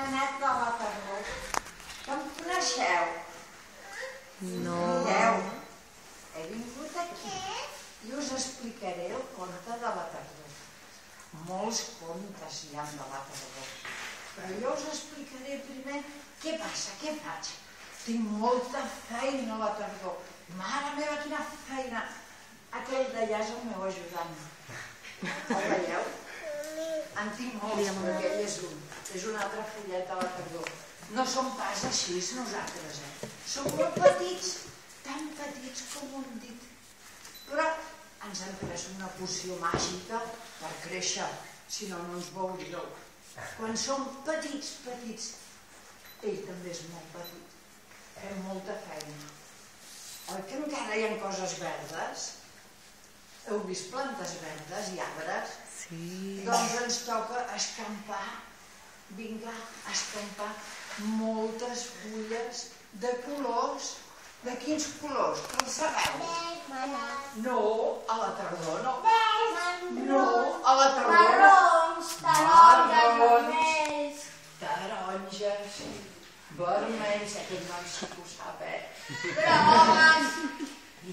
Manet de la tardor. Que em coneixeu? No. Mireu, he vingut aquí i us explicaré el conte de la tardor. Molts contes hi ha de la tardor, però jo us explicaré primer què passa, què faig. Tinc molta feina a la tardor. Mare meva, quina feina! Aquell d'allà és el meu ajudant. El veieu? En tinc molts, però aquell és un. És un altre fillet de la tardor. No som pas així nosaltres, Som molt petits, tan petits com un dit. Però ens han pres una poció màgica per créixer, si no, no ens veuríeu. Quan som petits, ell també és molt petit. Fem molta feina. Oi que encara hi ha coses verdes? Heu vist plantes verdes i arbres? Sí. Doncs ens toca escampar, vinga, escampar moltes fulles de colors. De quins colors? Que els sabeu? No, a la tardor no. No, a la tardor no. Marrons, taronges, vermells, aquest nom sí que ho sap,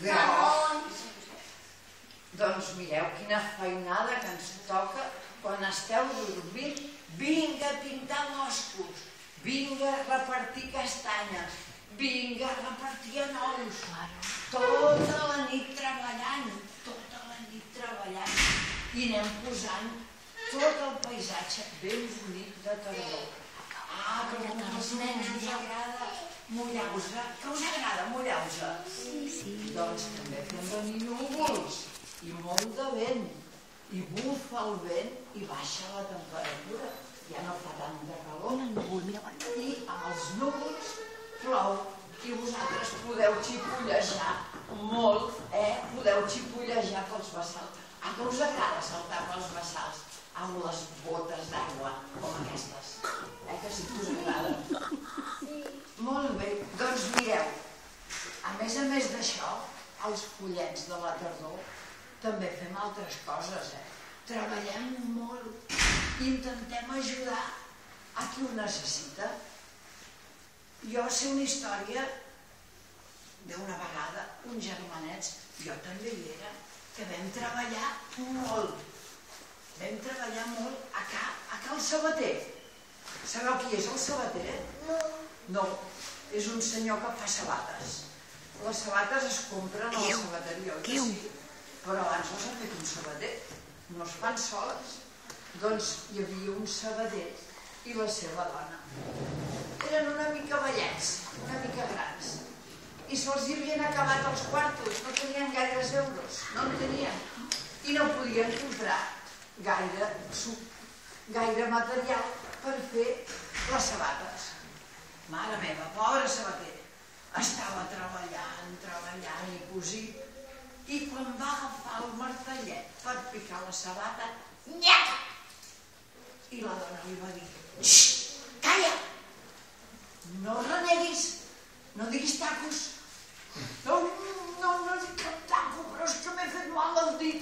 Grocs. Doncs mireu quina feinada que ens toca quan esteu dormint. Vinga a pintar boscos, vinga a repartir castanyes, vinga a repartir anous. Tota la nit treballant, i anem posant tot el paisatge ben bonic de tardor. Que als nens us agrada mullar-vos. Que us agrada mullar-vos? Sí. Doncs també fem venir núvols i molt de vent. I bufa el vent i baixa la temperatura. Ja no fa tanta calor. I amb els núvols plou. I vosaltres podeu xipollejar molt, Podeu xipollejar pels bassals. Que us agrada saltar pels bassals amb les botes d'aigua com aquestes? Que sí que us agrada? Molt bé, doncs mireu, a més d'això, els follets de la tardor també fem altres coses, Treballem molt i intentem ajudar a qui ho necessita. Jo sé una història d'una vegada, uns germanets, jo també hi era, que vam treballar molt. Vam treballar molt a Cal Sabater. Sabeu qui és el sabater? No, és un senyor que fa sabates. Les sabates es compren a la sabateria, oi que sí? Però abans no s'ha fet un sabater, no es fan soles. Doncs hi havia un sabater i la seva dona. Eren una mica vellets, una mica grans. I se'ls havien acabat els quartos, no tenien gaires euros, no en tenien. I no podien comprar gaire material per fer les sabates. Mare meva, pobre sabater, estava treballant i cosint, i quan va agafar el martellet per picar la sabata, nyaca! I la dona li va dir, xxt, calla! No reneguis, no diguis tacos. No dic cap taco, però és que m'he fet mal al dit.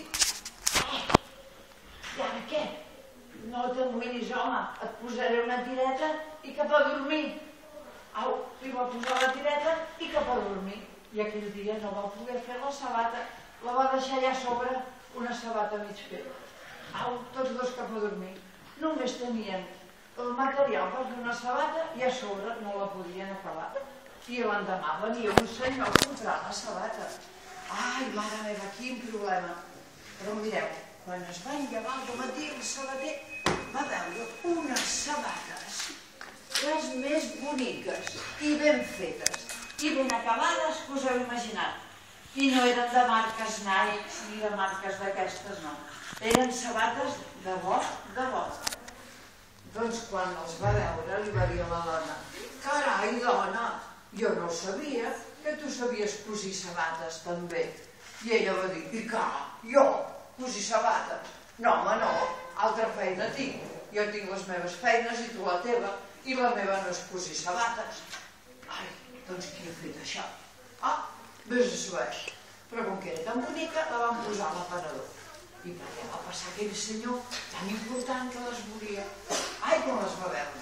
I ara què? No t'amoïnis, home, et posaré una tireta i cap a dormir. Au, li va posar la tireta i cap a dormir. I aquell dia no va poder fer la sabata, la va deixar allà a sobre una sabata mig feta. Au, tots dos cap a dormir. Només tenien el material per fer una sabata i a sobre no la podien acabar. I l'endemà venia un senyor a comprar la sabata. Ai, mare meva, quin problema. Però mireu, quan es va llevar al matí el sabater va veure unes sabates les més boniques i ben fetes i ben acabades que us heu imaginat. I no eren de marques Nike ni de marques d'aquestes, no. Eren sabates de bo. Doncs quan els va veure li va dir a la dona, carai, dona, jo no sabia que tu sabies cosir sabates també. I ella va dir, i què? Jo? Cosir sabates? No, home, no, altra feina tinc. Jo tinc les meves feines i tu la teva, i la meva no és cosir sabates. Ai, doncs qui ha fet això? Vés a saber. Però com que era tan bonica, la van posar a l'aparador. I per allà va passar aquell senyor tan important que les volia. Ai, com les va veure.